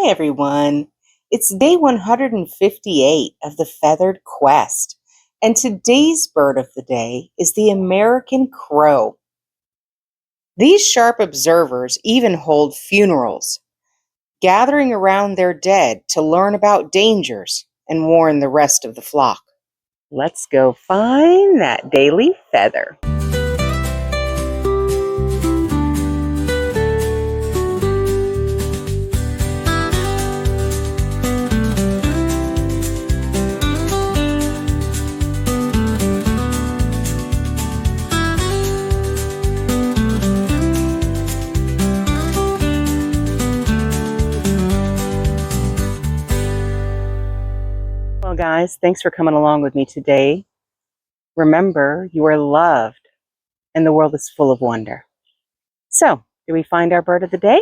Hi, everyone. It's day 158 of the Feathered Quest, and today's bird of the day is the American crow. These sharp observers even hold funerals, gathering around their dead to learn about dangers and warn the rest of the flock. Let's go find that daily feather. Well, guys, thanks for coming along with me today. Remember, you are loved and the world is full of wonder. So, do we find our bird of the day?